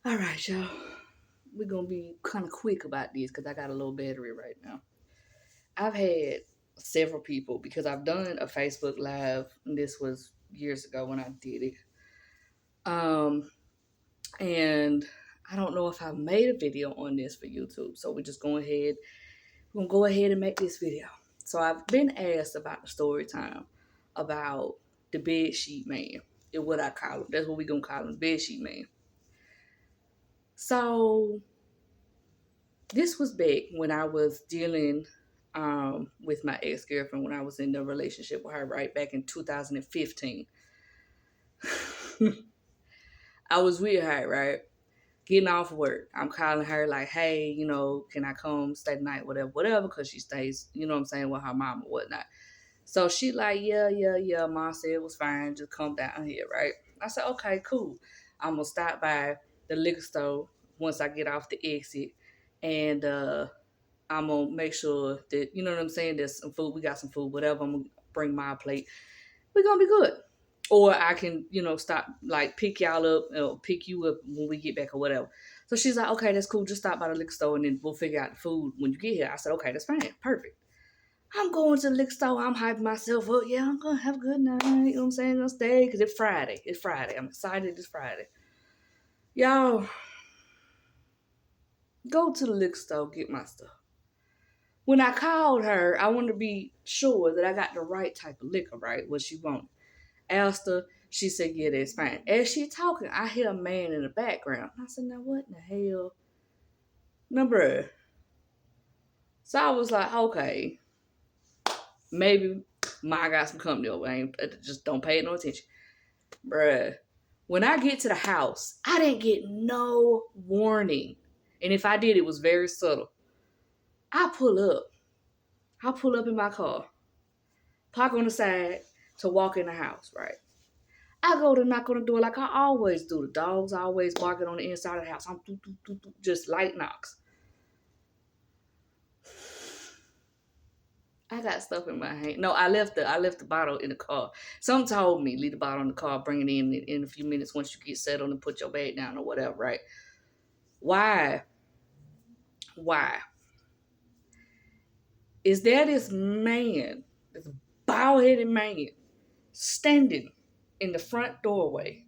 All right, y'all. We're going to be kind of quick about this because I got a low battery right now. I've had several people because I've done a Facebook Live. And this was years ago when I did it. And I don't know if I made a video on this for YouTube. So we're just going ahead. We're going to go ahead and make this video. So I've been asked about the story time about the bed sheet man. Is what I call him. That's what we're going to call him, bed sheet man. So this was back when I was dealing with my ex-girlfriend, when I was in the relationship with her, right back in 2015. I was with her, right? Getting off work. I'm calling her like, hey, can I come stay the night, whatever, because she stays, what I'm saying, with her mom or whatnot. So she like, yeah. Mom said it was fine. Just come down here, right? I said, okay, cool. I'm going to stop by the liquor store once I get off the exit. And I'm going to make sure that, you know what I'm saying, there's some food. We got some food, whatever. I'm going to bring my plate. We're going to be good. Or I can, stop, like, pick y'all up or pick you up when we get back or whatever. So she's like, okay, that's cool. Just stop by the liquor store and then we'll figure out the food when you get here. I said, okay, that's fine. Perfect. I'm going to the liquor store. I'm hyping myself up. Yeah, I'm going to have a good night. You know what I'm saying? I'm going to stay because it's Friday. It's Friday. I'm excited it's Friday. Y'all, go to the liquor store, get my stuff. When I called her, I wanted to be sure that I got the right type of liquor, right? What she wanted. Asked her. She said, yeah, that's fine. As she talking, I hear a man in the background. I said, now what in the hell? Now, bruh. So I was like, okay, maybe I got some company over. Just don't pay no attention. Bruh. When I get to the house, I didn't get no warning. And if I did, it was very subtle. I pull up. In my car. Park on the side to walk in the house, right? I go to knock on the door like I always do. The dogs always barking on the inside of the house. I'm just light knocks. I got stuff in my hand. No, I left the bottle in the car. Some told me leave the bottle in the car, bring it in a few minutes once you get settled and put your bag down or whatever, right? Why? Is there this man, this bald-headed man, standing in the front doorway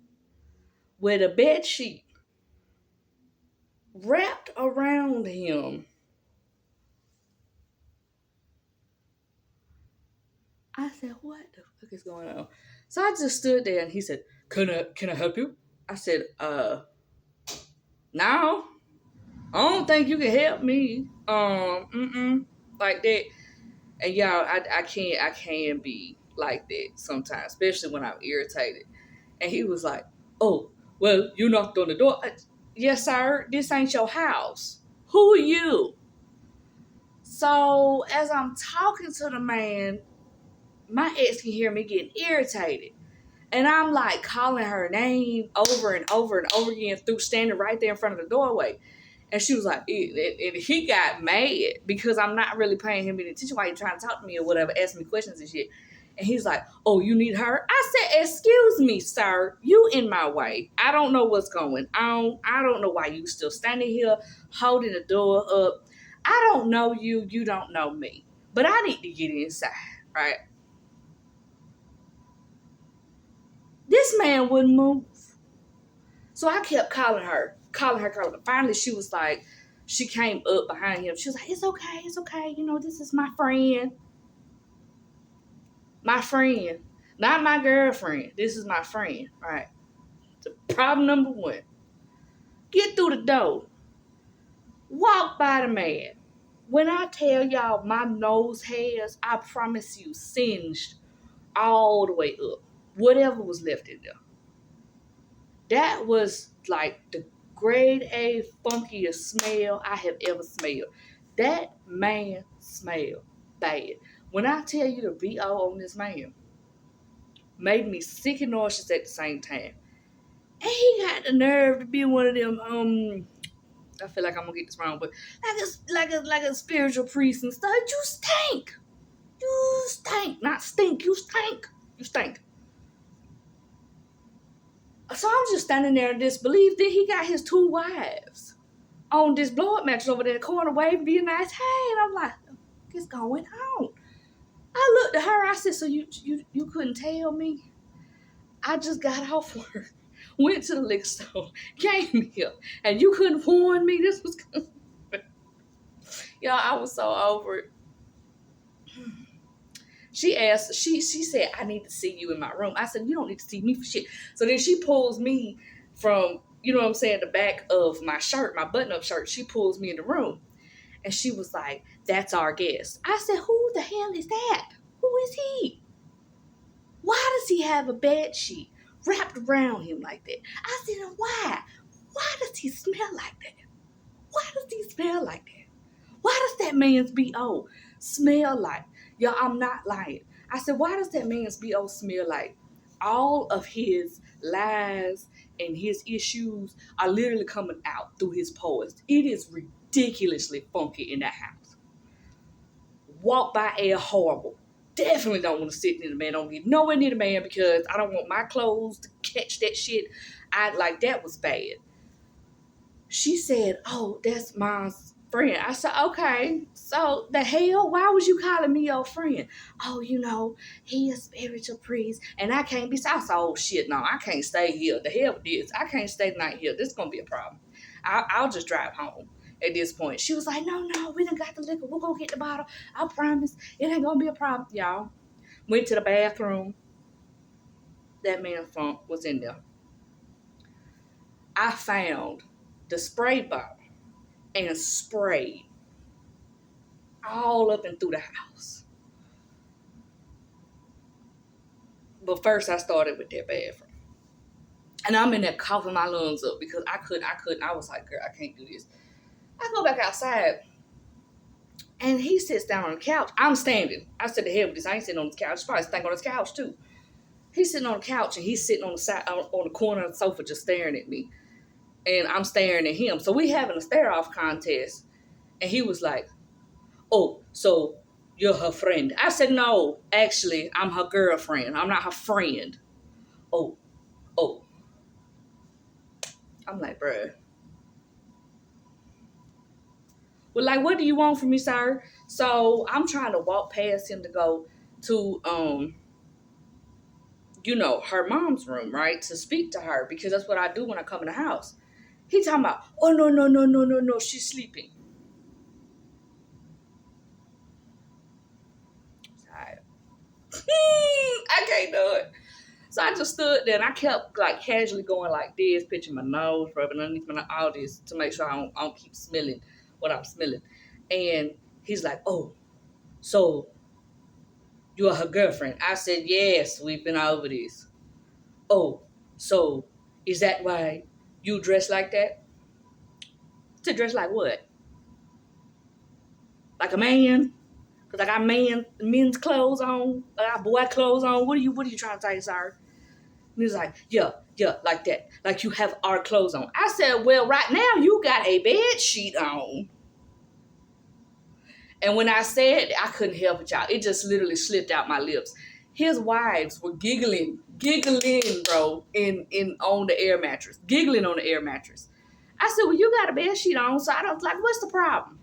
with a bed sheet wrapped around him? I said, what the fuck is going on? So I just stood there and he said, can I help you? I said, no, I don't think you can help me. Like that. And y'all, I can't be like that sometimes, especially when I'm irritated. And he was like, oh, well, you knocked on the door. Yes, sir, this ain't your house. Who are you? So as I'm talking to the man, my ex can hear me getting irritated. And I'm like calling her name over and over and over again through standing right there in front of the doorway. And she was like, and he got mad because I'm not really paying him any attention while he's trying to talk to me or whatever, asking me questions and shit. And he's like, oh, you need her? I said, excuse me, sir, you in my way. I don't know what's going on. I don't know why you still standing here holding the door up. I don't know you. You don't know me. But I need to get inside, right? This man wouldn't move. So I kept calling her. Finally, she was like, she came up behind him. She was like, it's okay. This is my friend. My friend. Not my girlfriend. This is my friend. All right. So problem number one. Get through the door. Walk by the man. When I tell y'all my nose hairs, I promise you, singed all the way up. Whatever was left in there. That was like the grade A funkiest smell I have ever smelled. That man smelled bad. When I tell you the BO on this man made me sick and nauseous at the same time. And he got the nerve to be one of them, I feel like I'm gonna get this wrong, but like a spiritual priest and stuff. You stink. You stink. Not stink, you stink. You stink. So I'm just standing there in disbelief. Then he got his 2 wives on this blow up mattress over there in the corner, waving, being nice. Hey, and I'm like, what's going on? I looked at her. I said, so you couldn't tell me? I just got off work, went to the liquor store, came here, and you couldn't warn me this was coming. Y'all, I was so over it. She asked, she said, I need to see you in my room. I said, you don't need to see me for shit. So then she pulls me from, you know what I'm saying, the back of my shirt, my button-up shirt. She pulls me in the room. And she was like, that's our guest. I said, who the hell is that? Who is he? Why does he have a bed sheet wrapped around him like that? I said, why? Why does he smell like that? Why does he smell like that? Why does that man's BO smell like? Y'all, I'm not lying. I said, why does that man's BO smell like? All of his lies and his issues are literally coming out through his pores. It is ridiculously funky in that house. Walk by air horrible. Definitely don't want to sit near the man. Don't get nowhere near the man because I don't want my clothes to catch that shit. That was bad. She said, oh, that's my friend. I said, okay, so the hell? Why was you calling me your friend? Oh, he a spiritual priest, and I can't be so. Oh, shit, no, I can't stay here. The hell with this. I can't stay the night here. This is going to be a problem. I'll just drive home at this point. She was like, no, we done got the liquor. We'll go get the bottle. I promise. It ain't going to be a problem, y'all. Went to the bathroom. That man funk was in there. I found the spray bottle and sprayed all up and through the house. But first I started with that bathroom. And I'm in there coughing my lungs up because I couldn't. I was like, girl, I can't do this. I go back outside and he sits down on the couch. I'm standing. I said, the hell with this. I ain't sitting on the couch. He's probably sitting on his couch too. He's sitting on the couch and he's sitting on the side, on the corner of the sofa just staring at me. And I'm staring at him. So we having a stare off contest. And he was like, oh, so you're her friend. I said, no, actually, I'm her girlfriend. I'm not her friend. Oh. I'm like, bruh. Well, like, what do you want from me, sir? So I'm trying to walk past him to go to, her mom's room, right? To speak to her because that's what I do when I come in the house. He talking about, oh, no, she's sleeping. I can't do it. So I just stood there and I kept like casually going like this, pitching my nose, rubbing underneath my nose, all this to make sure I don't keep smelling what I'm smelling. And he's like, oh, so you're her girlfriend. I said, yes, we've been over this. Oh, so is that why you dress like that? To dress like what? Like a man? Because I got men's clothes on. I got boy clothes on. What are you trying to say, sir? And he's like, yeah, like that. Like you have our clothes on. I said, well, right now you got a bed sheet on. And when I said, I couldn't help it, y'all. It just literally slipped out my lips. His wives were giggling, bro, in on the air mattress. Giggling on the air mattress. I said, well, you got a bed sheet on. So I was like, what's the problem?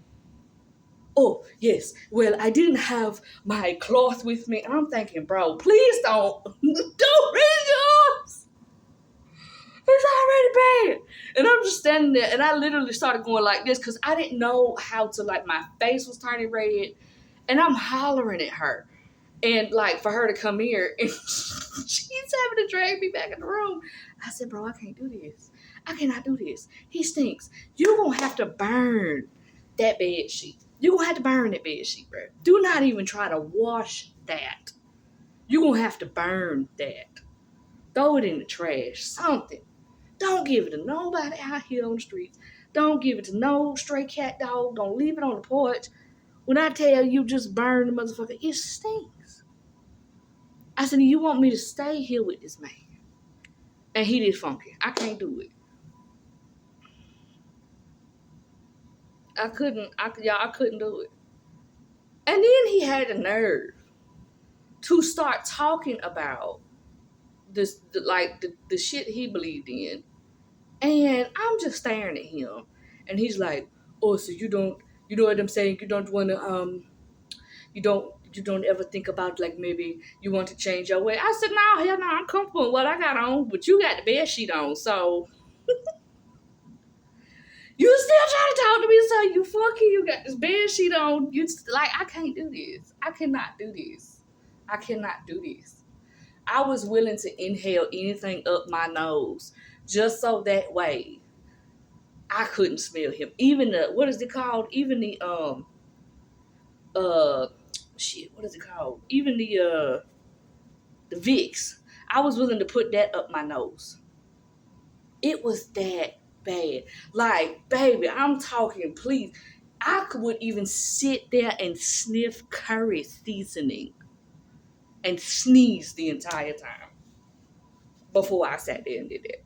Oh, yes. Well, I didn't have my cloth with me. And I'm thinking, bro, please don't read yours. It's already bad. And I'm just standing there and I literally started going like this because I didn't know how to, like, my face was turning red and I'm hollering at her. And like for her to come here and she's having to drag me back in the room. I said, bro, I can't do this. I cannot do this. He stinks. You're going to have to burn that bed sheet. You're going to have to burn that bed sheet, bro. Do not even try to wash that. You're going to have to burn that. Throw it in the trash. Something. Don't give it to nobody out here on the streets. Don't give it to no stray cat dog. Don't leave it on the porch. When I tell you just burn the motherfucker, it stinks. I said, you want me to stay here with this man? And he did funky. I can't do it. I couldn't do it. And then he had the nerve to start talking about the shit he believed in. And I'm just staring at him. And he's like, oh, so you know what I'm saying? You don't want to, you don't ever think about like maybe you want to change your way. I said, no, hell no, I'm comfortable with what I got on, but you got the bed sheet on. So you still trying to talk to me, so you fucking, you got this bed sheet on. Like, I can't do this. I cannot do this. I cannot do this. I was willing to inhale anything up my nose just so that way I couldn't smell him. Even the, what is it called? Even the uh shit, what is it called? Even the Vicks. I was willing to put that up my nose. It was that bad. Like, baby, I'm talking, please. Would even sit there and sniff curry seasoning and sneeze the entire time before I sat there and did that.